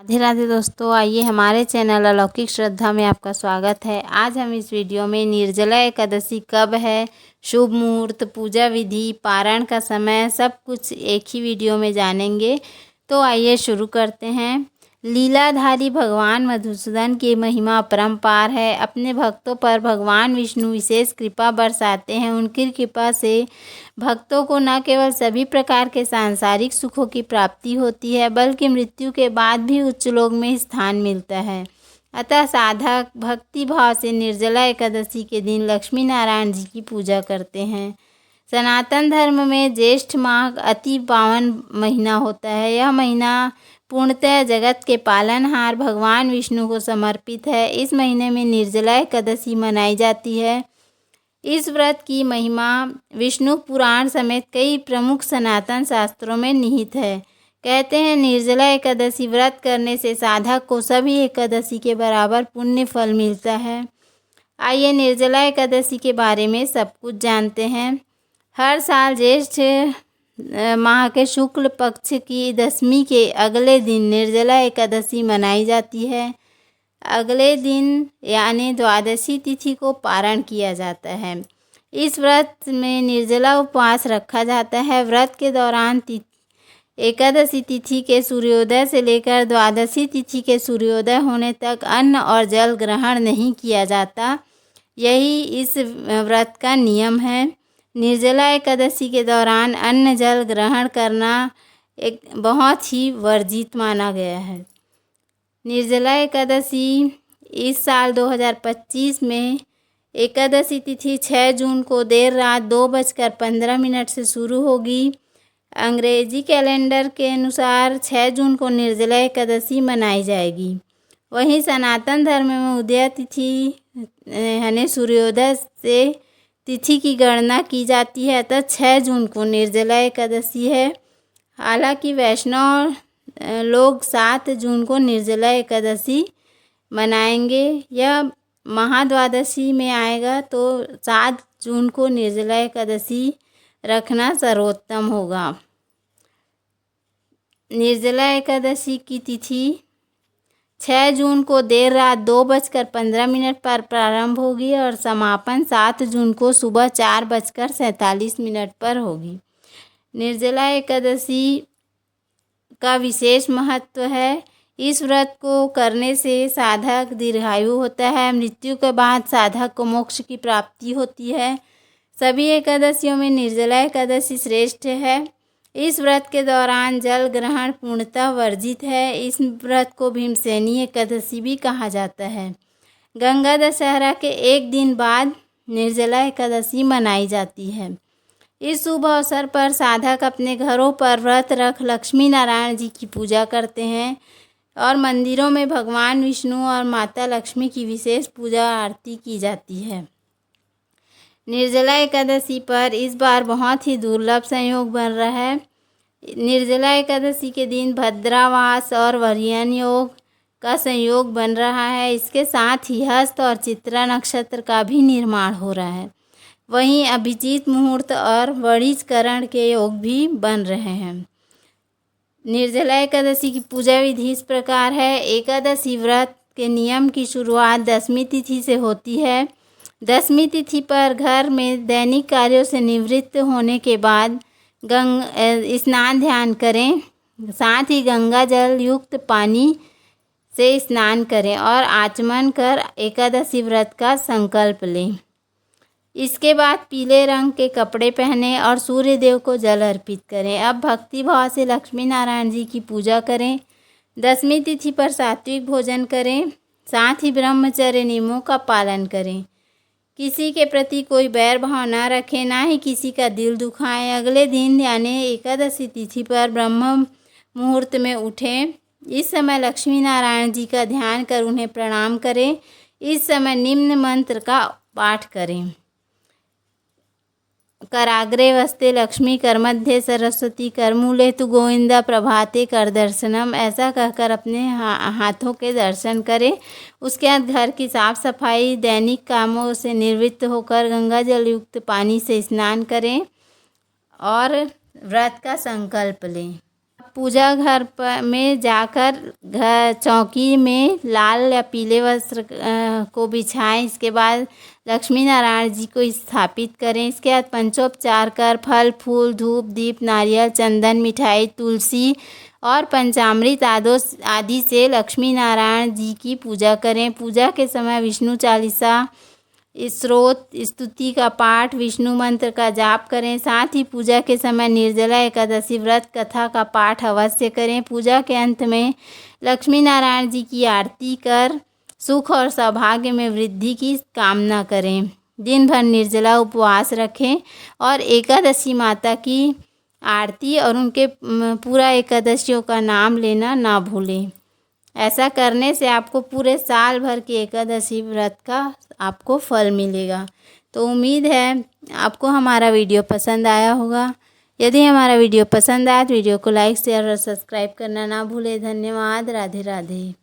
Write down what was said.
राधे राधे दोस्तों, आइए हमारे चैनल अलौकिक श्रद्धा में आपका स्वागत है। आज हम इस वीडियो में निर्जला एकादशी कब है, शुभ मुहूर्त, पूजा विधि, पारण का समय, सब कुछ एक ही वीडियो में जानेंगे। तो आइए शुरू करते हैं। लीलाधारी भगवान मधुसूदन की महिमा अपरंपार है। अपने भक्तों पर भगवान विष्णु विशेष कृपा बरसाते हैं। उनकी कृपा से भक्तों को न केवल सभी प्रकार के सांसारिक सुखों की प्राप्ति होती है, बल्कि मृत्यु के बाद भी उच्च लोक में स्थान मिलता है। अतः साधक भक्ति भाव से निर्जला एकादशी के दिन लक्ष्मी नारायण जी की पूजा करते हैं। सनातन धर्म में ज्येष्ठ माह अति पावन महीना होता है। यह महीना पूर्णतः जगत के पालनहार भगवान विष्णु को समर्पित है। इस महीने में निर्जला एकादशी मनाई जाती है। इस व्रत की महिमा विष्णु पुराण समेत कई प्रमुख सनातन शास्त्रों में निहित है। कहते हैं निर्जला एकादशी व्रत करने से साधक को सभी एकादशी के बराबर पुण्य फल मिलता है। आइए निर्जला एकादशी के बारे में सब कुछ जानते हैं। हर साल ज्येष्ठ माह के शुक्ल पक्ष की दशमी के अगले दिन निर्जला एकादशी मनाई जाती है। अगले दिन यानी द्वादशी तिथि को पारण किया जाता है। इस व्रत में निर्जला उपवास रखा जाता है। व्रत के दौरान एकादशी तिथि के सूर्योदय से लेकर द्वादशी तिथि के सूर्योदय होने तक अन्न और जल ग्रहण नहीं किया जाता। यही इस व्रत का नियम है। निर्जला एकादशी के दौरान अन्न जल ग्रहण करना एक बहुत ही वर्जित माना गया है। निर्जला एकादशी इस साल 2025 में एकादशी तिथि 6 जून को देर रात 2:15 से शुरू होगी। अंग्रेजी कैलेंडर के अनुसार 6 जून को निर्जला एकादशी मनाई जाएगी। वहीं सनातन धर्म में उदय तिथि यानी सूर्योदय से तिथि की गणना की जाती है। अतः 6 जून को निर्जला एकादशी है। हालांकि वैष्णव लोग 7 जून को निर्जला एकादशी मनाएंगे। यह महाद्वादशी में आएगा तो 7 जून को निर्जला एकादशी रखना सर्वोत्तम होगा। निर्जला एकादशी की तिथि 6 जून को देर रात 2:15 पर प्रारंभ होगी और समापन 7 जून को सुबह 4:47 पर होगी। निर्जला एकादशी का विशेष महत्व है। इस व्रत को करने से साधक दीर्घायु होता है। मृत्यु के बाद साधक को मोक्ष की प्राप्ति होती है। सभी एकादशियों में निर्जला एकादशी श्रेष्ठ है। इस व्रत के दौरान जल ग्रहण पूर्णतः वर्जित है। इस व्रत को भीमसेनी एकादशी भी कहा जाता है। गंगा दशहरा के एक दिन बाद निर्जला एकादशी मनाई जाती है। इस शुभ अवसर पर साधक अपने घरों पर व्रत रख लक्ष्मी नारायण जी की पूजा करते हैं और मंदिरों में भगवान विष्णु और माता लक्ष्मी की विशेष पूजा आरती की जाती है। निर्जला एकादशी पर इस बार बहुत ही दुर्लभ संयोग बन रहा है। निर्जला एकादशी के दिन भद्रावास और वरियन योग का संयोग बन रहा है। इसके साथ ही हस्त और चित्रा नक्षत्र का भी निर्माण हो रहा है। वहीं अभिजीत मुहूर्त और वणिजकरण के योग भी बन रहे हैं। निर्जला एकादशी की पूजा विधि इस प्रकार है। एकादशी व्रत के नियम की शुरुआत दशमी तिथि से होती है। दशमी तिथि पर घर में दैनिक कार्यों से निवृत्त होने के बाद स्नान ध्यान करें। साथ ही गंगा जल युक्त पानी से स्नान करें और आचमन कर एकादशी व्रत का संकल्प लें। इसके बाद पीले रंग के कपड़े पहनें और सूर्य देव को जल अर्पित करें। अब भक्ति भाव से लक्ष्मी नारायण जी की पूजा करें। दशमी तिथि पर सात्विक भोजन करें। साथ ही ब्रह्मचर्य नियमों का पालन करें। किसी के प्रति कोई बैर भाव न रखें, ना ही किसी का दिल दुखाएं। अगले दिन यानी एकादशी तिथि पर ब्रह्म मुहूर्त में उठें। इस समय लक्ष्मी नारायण जी का ध्यान कर उन्हें प्रणाम करें। इस समय निम्न मंत्र का पाठ करें। कराग्रे वस्ते लक्ष्मी, कर मध्य सरस्वती, कर मूले तु गोविंदा, प्रभाते कर दर्शनम, ऐसा कहकर अपने हाथों के दर्शन करें। उसके बाद घर की साफ सफाई, दैनिक कामों से निवृत्त होकर गंगा जल युक्त पानी से स्नान करें और व्रत का संकल्प लें। पूजा घर पर में जाकर घर चौकी में लाल या पीले वस्त्र को बिछाएं। इसके बाद लक्ष्मी नारायण जी को स्थापित करें। इसके बाद पंचोपचार कर फल फूल धूप दीप नारियल चंदन मिठाई तुलसी और पंचामृत आदि से लक्ष्मी नारायण जी की पूजा करें। पूजा के समय विष्णु चालीसा स्रोत स्तुति का पाठ विष्णु मंत्र का जाप करें। साथ ही पूजा के समय निर्जला एकादशी व्रत कथा का पाठ अवश्य करें। पूजा के अंत में लक्ष्मी नारायण जी की आरती कर सुख और सौभाग्य में वृद्धि की कामना करें। दिन भर निर्जला उपवास रखें और एकादशी माता की आरती और उनके पूरा एकादशियों का नाम लेना ना भूलें। ऐसा करने से आपको पूरे साल भर की एकादशी व्रत का आपको फल मिलेगा। तो उम्मीद है आपको हमारा वीडियो पसंद आया होगा। यदि हमारा वीडियो पसंद आया तो वीडियो को लाइक शेयर और सब्सक्राइब करना ना भूलें। धन्यवाद। राधे राधे।